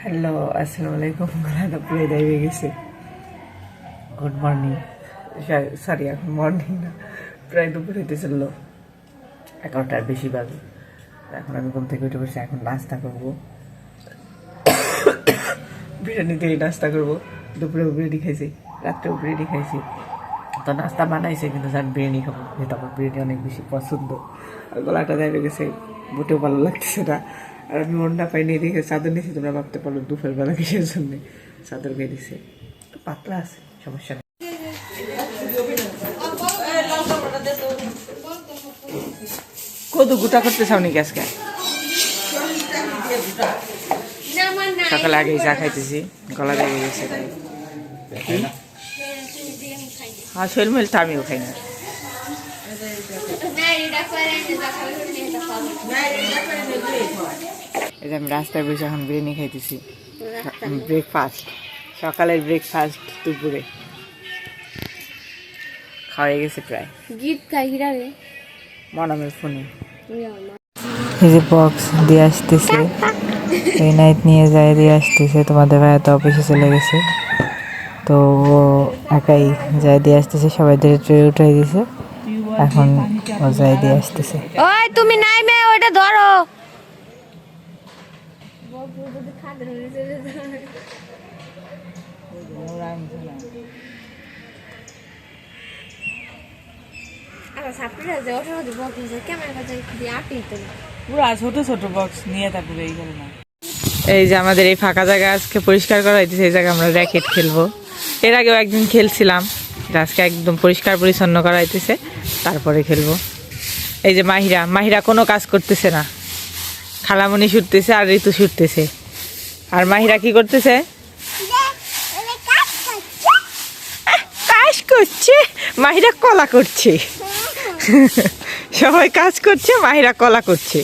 Hello, আসসালামু আলাইকুম। গলাটা পুরো দাঁড়িয়ে গেছে। গুড মর্নিং, সরি এখন মর্নিং না, প্রায় দুপুর হইতে চললো, 11টার বেশি বাজে। এখন আমি ঘুম থেকে উঠে বসে এখন নাস্তা করবো, বিরিয়ানি দিয়ে নাস্তা করবো। দুপুরেও বিরিয়ানি খাইছি, রাত্রেও বিরিয়ানি খাইছি। তো নাস্তা বানাইছে কিন্তু যার বিরিয়ানি খাবো, যেহেতু আমার বিরিয়ানি অনেক বেশি পছন্দ। আর গলাটা দাঁড়িয়ে গেছে, মোটেও ভালো লাগতেছে না। আর আমি মনটা পাইনি, দেখে চাদর নিয়েছি। তোমরা ভাবতে পারো দুপুরবেলা কিসের জন্য চাদর গায়ে দিছে, পাতলা আছে, সমস্যা নেই। কত গোটা করতে চাও নাকি আজকে? সকালে আগেই চা খাইতেছি, গলা লেগে গেছে। হ্যাঁ, শৈল মিলটা আমিও খাই না। এই যে আমি রাস্তায় বসে এখন বিরিয়ানি খাইতেছি, ব্রেকফাস্ট, সকালের ব্রেকফাস্ট দুপুরে খাওয়া গেছে প্রায়। মনামের ফোনে এই যে বক্স দিয়ে আসতেছে, এই নাইট নিয়ে যায় দিয়ে আসতেছে। তোমাদের ভাইয়া তো অফিসে চলে গেছে, তো ও একাই যাই দিয়ে আসতেছে, সবাইদের ট্রে উঠাই দিছে। এখন ও যাই দিয়ে আসতেছে। ওই তুমি নাই মে ওটা ধরো। ছোট ছোট বক্স নিয়ে তারপরে এই যে আমাদের এই ফাঁকা জায়গা আজকে পরিষ্কার করা হয়েছে। এই জায়গায় আমরা র্যাকেট খেলবো। এর আগেও একদিন খেলছিলাম, আজকে একদম পরিষ্কার পরিচ্ছন্ন করা হইতেছে, তারপরে খেলবো। এই যে মাহিরা কোনো কাজ করতেছে না, খালামণি ছুটতেছে আর ঋতু ছুটতেছে। আর মাহিরা কি করতেছে? কাজ করছে। মাহিরা কলা করছে। সবাই কাজ করছে, মাহিরা কলা করছে।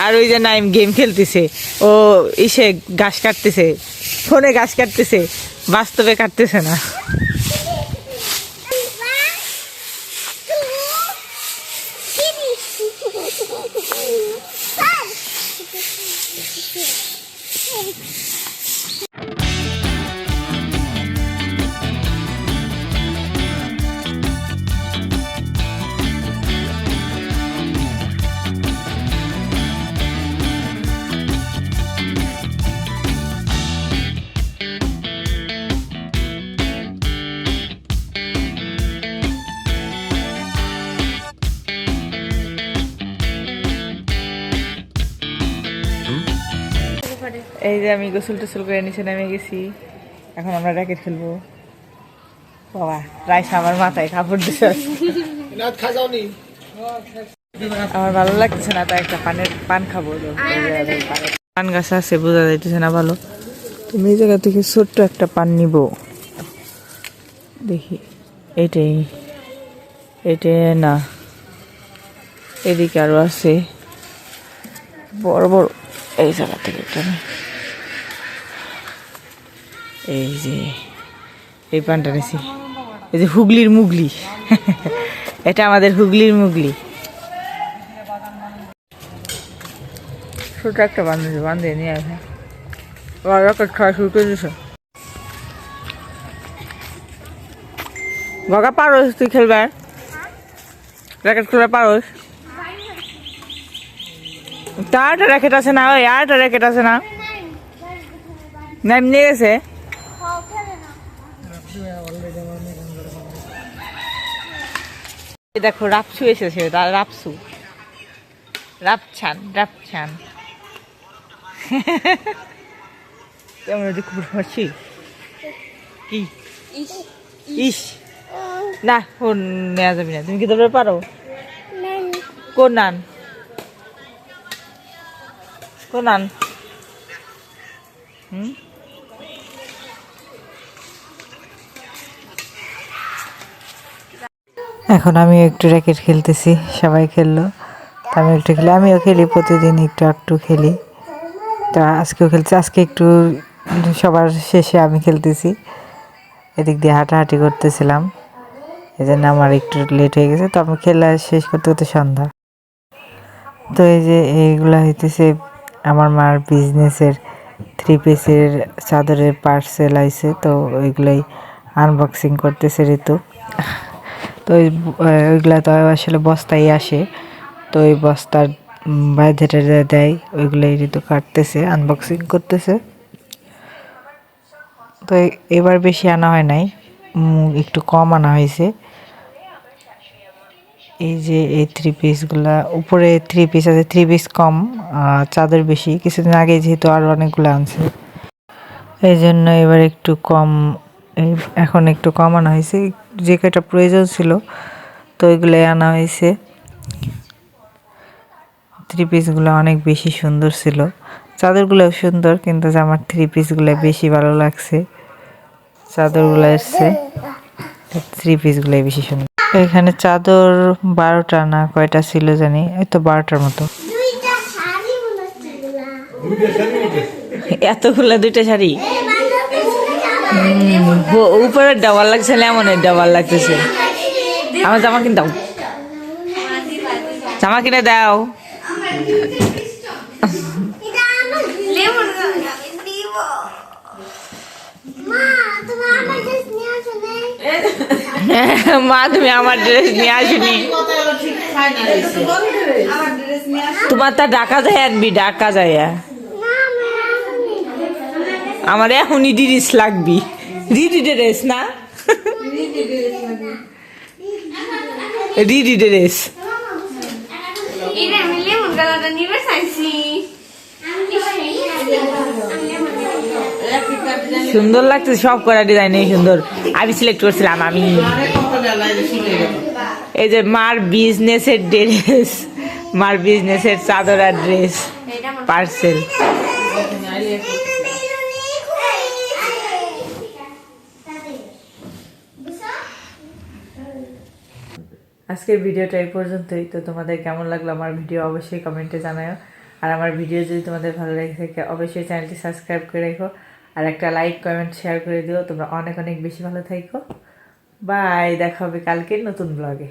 আর ওই যে নাইম গেম খেলতেছে, ও ইসে ঘাস কাটতেছে, ফোনে ঘাস কাটতেছে, বাস্তবে কাটতেছে না। এই যে আমি গোসল টোসল করে নিচে নেমে গেছি, এখন আমরা র্যাকেট খেলবো। বাবা রাইস আমার মাথায় কাপড় দিছে, আমার ভালো লাগতেছে না, তাই একটা পান খাবো। পান গাছ আছে, বোঝা যাইতেছে না ভালো। তুমি এই জায়গা থেকে ছোট্ট একটা পান নিব, দেখি। এইটাই না, এদিকে আরো আছে বড় বড়। এই জায়গা থেকে একটা, এই যে এই পানটা নিছি। এই যে হুগলির মুগলি, এটা আমাদের হুগলির মুগলি। ছোট একটা বান্ধে নিয়ে আসে, রকেট খাওয়া শুরু করে দিছে। গগা পারোস, তুই খেলবার র্যাকেট খেলবার পারোস? তার র্যাকেট আছে না, ওই আর একটা র্যাকেট আছে না, নাম নিয়ে গেছে। দেখো রাপছু এসেছে, রাপছু, রাপছান কেমন খুব হাসি। কি ইস না, ফোন নেওয়া যাবে না। তুমি কি তোমরা পারো? কোন নান এখন আমি একটু র্যাকেট খেলতেছি, সবাই খেললো, আমি একটু খেলি। আমিও খেলি, প্রতিদিন একটু খেলি। তা আজকেও খেলছি, আজকে একটু সবার শেষে আমি খেলতেছি। এদিক দিয়ে হাঁটাহাঁটি করতেছিলাম, এই জন্য আমার একটু লেট হয়ে গেছে। তো আমি খেলা শেষ করতে করতে সন্ধ্যা। তো এই যে এইগুলা হইতেছে আমার মার বিজনেসের 3 পিসের চাদরের পার্সেল আইছে, তো ওইগুলাই আনবক্সিং করতেছে ঋতু। তো ওইগুলা তো আসলে বস্তায় আসে, তো ওই বস্তার বাইরে দেয়, ওইগুলাই ঋতু কাটতেছে, আনবক্সিং করতেছে। তো এবার বেশি আনা হয় নাই, একটু কম আনা হয়েছে। এই যে এই 3 পিসগুলা, উপরে 3 পিস আছে, 3 পিস কম, চাদর বেশি। কিছুদিন আগে যেহেতু আরো অনেকগুলো আনছে, এই জন্য এবার একটু কম, এখন একটু কম আনা হয়েছে। যে কয়টা প্রয়োজন ছিল তো ওইগুলোই আনা হয়েছে। 3 পিসগুলো অনেক বেশি সুন্দর ছিল, চাদরগুলোও সুন্দর, কিন্তু আমার 3 পিসগুলো বেশি ভালো লাগছে। চাদরগুলো এসছে, 3 পিসগুলোই বেশি সুন্দর। এখানে চাদর 12টা না কয়টা ছিল জানি, এই তো 12টার মতো। এতগুলা 2টা শাড়ি, উপরে ডাবল লাগছে, এমনের ডাবল লাগতেছে। আমার জামা কিনে দাও, জামা কিনে দাও। মা তুমি আমার ড্রেস নিয়ে আসিনি, তোমার তা ঢাকা যায় আনবি, ঢাকা যায়। আমার এখনই ড্রেস লাগবি, রিডি ড্রেস না, রিডি ড্রেস। সুন্দর লাগছে, সব করা ডিজাইন সুন্দর। আমি সিলেক্ট করছিলাম আমি। এই যে মার বিজনেসের ড্রেস, মার বিজনেসের চাদর আর ড্রেস পার্সেল। আজকের ভিডিওটা এই পর্যন্তই। তো তোমাদের কেমন লাগলো আমার ভিডিও অবশ্যই কমেন্টে জানাও। আর আমার ভিডিও যদি তোমাদের ভালো লাগে থাকে অবশ্যই চ্যানেলটি সাবস্ক্রাইব করে রেখো, আর একটা লাইক কমেন্ট শেয়ার করে দিও। তোমরা অনেক অনেক বেশি ভালো থাকো। বাই, দেখা হবে কালকে নতুন ব্লগে।